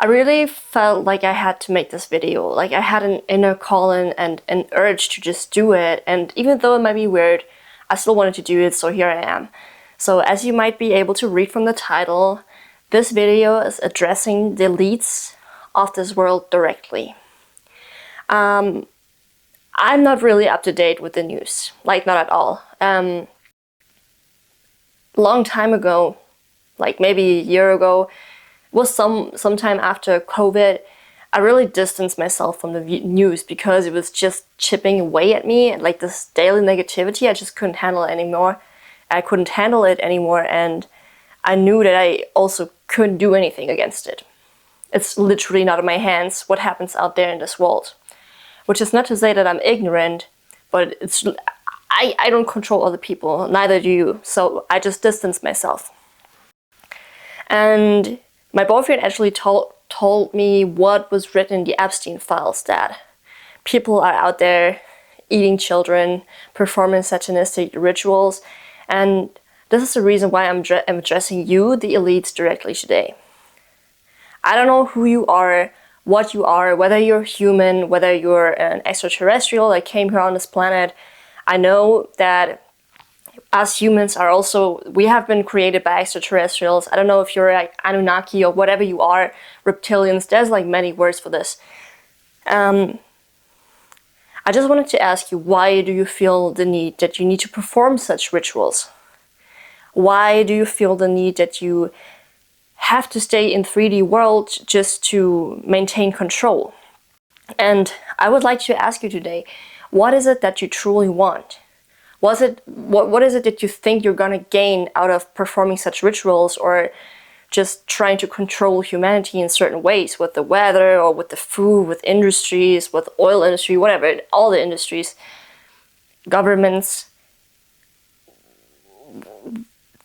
I really felt like I had to make this video. Like I had an inner calling and an urge to just do it. And even though it might be weird, I still wanted to do it, so here I am. So as you might be able to read from the title, this video is addressing the elites of this world directly. I'm not really up to date with the news, like not at all. Long time ago, like maybe a year ago, was sometime after COVID, I really distanced myself from the news because it was just chipping away at me, like this daily negativity. I just couldn't handle it anymore. And I knew that I also couldn't do anything against it. It's literally not in my hands what happens out there in this world. Which is not to say that I'm ignorant, but I don't control other people, neither do you. So I just distance myself. And my boyfriend actually told me what was written in the Epstein files, that people are out there eating children, performing satanistic rituals, and this is the reason why I'm addressing you, the elites, directly today. I don't know who you are, what you are, whether you're human, whether you're an extraterrestrial that came here on this planet. I know that us humans are also, we have been created by extraterrestrials. I don't know if you're like Anunnaki or whatever you are, reptilians, there's like many words for this. I just wanted to ask you, why do you feel the need that you need to perform such rituals? Why do you feel the need that you have to stay in 3D world just to maintain control? And I would like to ask you today, what is it that you truly want? What is it that you think you're gonna gain out of performing such rituals, or just trying to control humanity in certain ways, with the weather or with the food, with industries, with oil industry, whatever, all the industries, governments?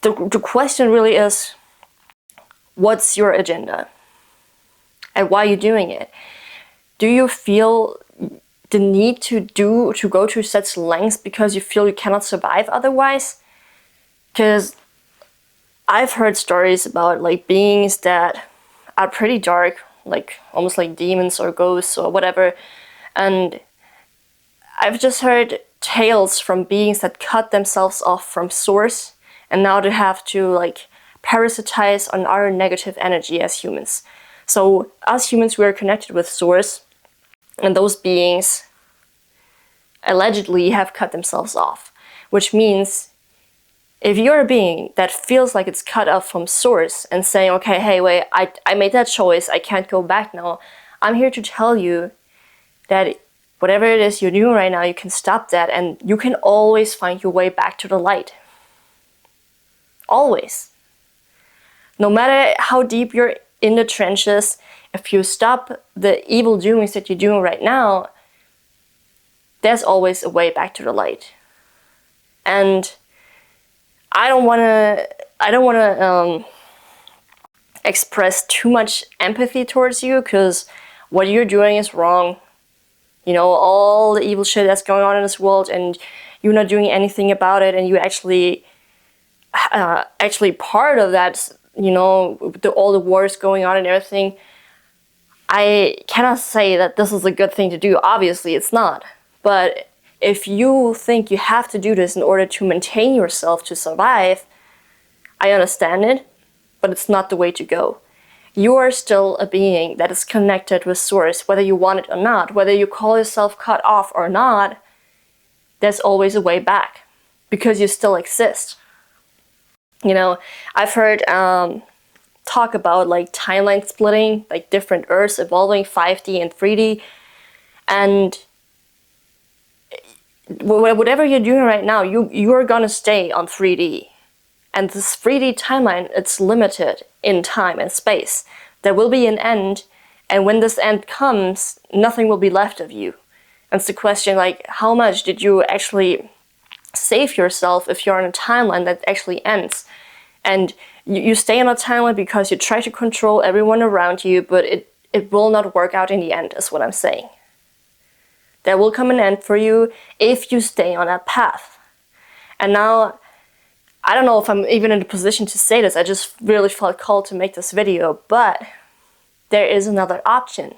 The question really is, what's your agenda? And why are you doing it? Do you feel the need to go to such lengths because you feel you cannot survive otherwise? Because I've heard stories about like beings that are pretty dark, like almost like demons or ghosts or whatever, and I've just heard tales from beings that cut themselves off from source, and now they have to like parasitize on our negative energy as humans. So as humans, we are connected with source, and those beings allegedly have cut themselves off, which means if you're a being that feels like it's cut off from source and saying, okay, hey, wait, I made that choice, I can't go back now, I'm here to tell you that whatever it is you're doing right now, you can stop that, and you can always find your way back to the light. Always. No matter how deep you're in the trenches, if you stop the evil doings that you're doing right now, there's always a way back to the light. And I don't want to express too much empathy towards you, because what you're doing is wrong. You know, all the evil shit that's going on in this world, and you're not doing anything about it, and you're actually part of that, you know, all the wars going on and everything. I cannot say that this is a good thing to do. Obviously, it's not. But if you think you have to do this in order to maintain yourself, to survive, I understand it, but it's not the way to go. You are still a being that is connected with source, whether you want it or not, whether you call yourself cut off or not, there's always a way back, because you still exist. You know, I've heard talk about like timeline splitting, like different Earths evolving 5D and 3D, and whatever you're doing right now, you're gonna stay on 3D. And this 3D timeline, it's limited in time and space. There will be an end, and when this end comes, nothing will be left of you. And it's the question, like, how much did you actually save yourself if you're on a timeline that actually ends? And you stay on a timeline because you try to control everyone around you, but it will not work out in the end, is what I'm saying. There will come an end for you if you stay on that path. And now, I don't know if I'm even in a position to say this, I just really felt called to make this video, but there is another option.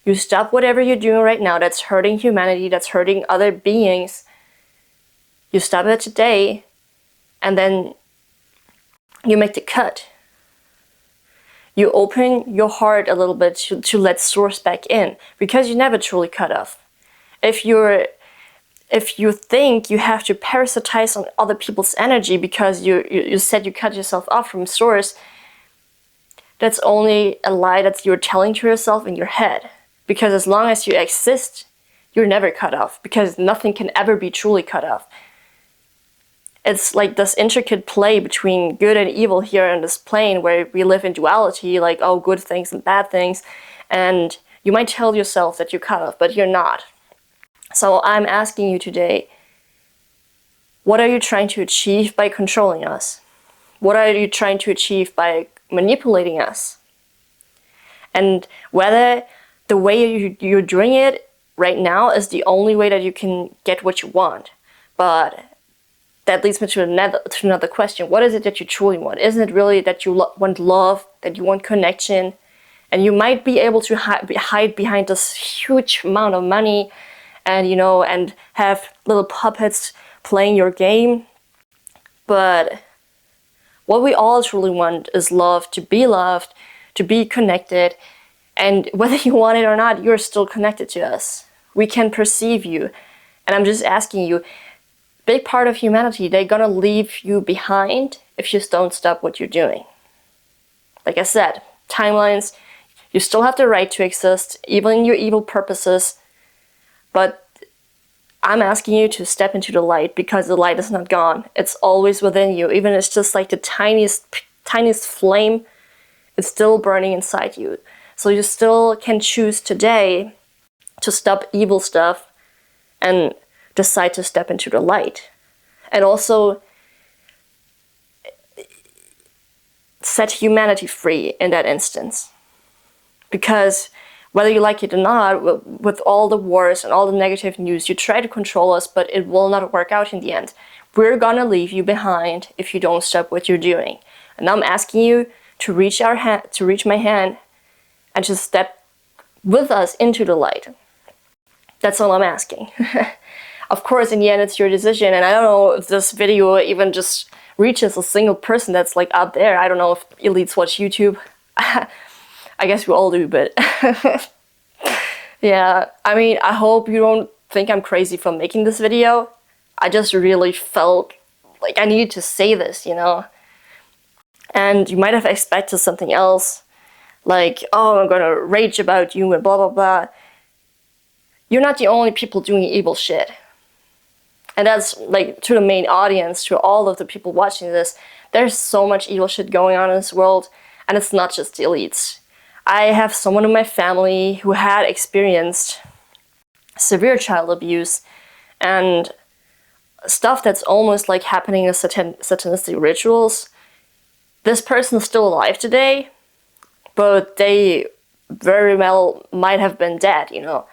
You stop whatever you're doing right now that's hurting humanity, that's hurting other beings. You stop it today, and then you make the cut. You open your heart a little bit to let source back in, because you never truly cut off. If you think you have to parasitize on other people's energy because you said you cut yourself off from source, that's only a lie that you're telling to yourself in your head. Because as long as you exist, you're never cut off, because nothing can ever be truly cut off. It's like this intricate play between good and evil here on this plane, where we live in duality, like, oh, good things and bad things, and you might tell yourself that you're cut off, but you're not. So I'm asking you today, what are you trying to achieve by controlling us? What are you trying to achieve by manipulating us? And whether the way you're doing it right now is the only way that you can get what you want. But that leads me to another question. What is it that you truly want? Isn't it really that you want love, that you want connection? And you might be able to hide behind this huge amount of money and, you know, and have little puppets playing your game. But what we all truly want is love, to be connected. And whether you want it or not, you're still connected to us. We can perceive you. And I'm just asking you, big part of humanity, they're gonna leave you behind if you don't stop what you're doing. Like I said, timelines, you still have the right to exist, even in your evil purposes. But I'm asking you to step into the light, because the light is not gone. It's always within you. Even if it's just like the tiniest flame, it's still burning inside you. So you still can choose today to stop evil stuff and decide to step into the light. And also set humanity free in that instance. Because whether you like it or not, with all the wars and all the negative news, you try to control us, but it will not work out in the end. We're gonna leave you behind if you don't stop what you're doing. And I'm asking you to reach my hand and just step with us into the light. That's all I'm asking. Of course, in the end, it's your decision, and I don't know if this video even just reaches a single person that's like out there. I don't know if elites watch YouTube. I guess we all do, but yeah, I mean, I hope you don't think I'm crazy for making this video. I just really felt like I needed to say this, you know? And you might have expected something else, like, oh, I'm gonna rage about you and blah, blah, blah. You're not the only people doing evil shit. And that's like to the main audience, to all of the people watching this, there's so much evil shit going on in this world, and it's not just the elites. I have someone in my family who had experienced severe child abuse and stuff that's almost like happening in satanistic rituals. This person is still alive today, but they very well might have been dead, you know.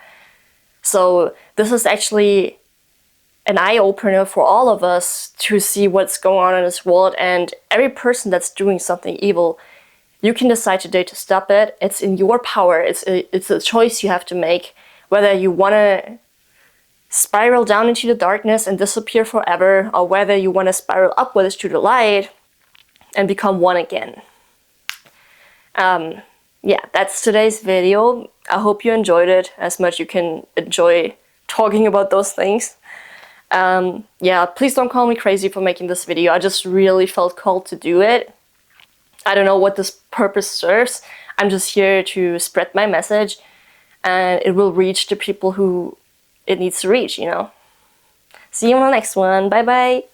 So this is actually an eye-opener for all of us to see what's going on in this world, and every person that's doing something evil, you can decide today to stop it. It's in your power. It's a choice you have to make, whether you want to spiral down into the darkness and disappear forever, or whether you want to spiral upwards to the light and become one again. Yeah, that's today's video. I hope you enjoyed it as much as you can enjoy talking about those things. Yeah, please don't call me crazy for making this video. I just really felt called to do it. I don't know what this purpose serves. I'm just here to spread my message, and it will reach the people who it needs to reach, you know. See you on the next one. Bye bye.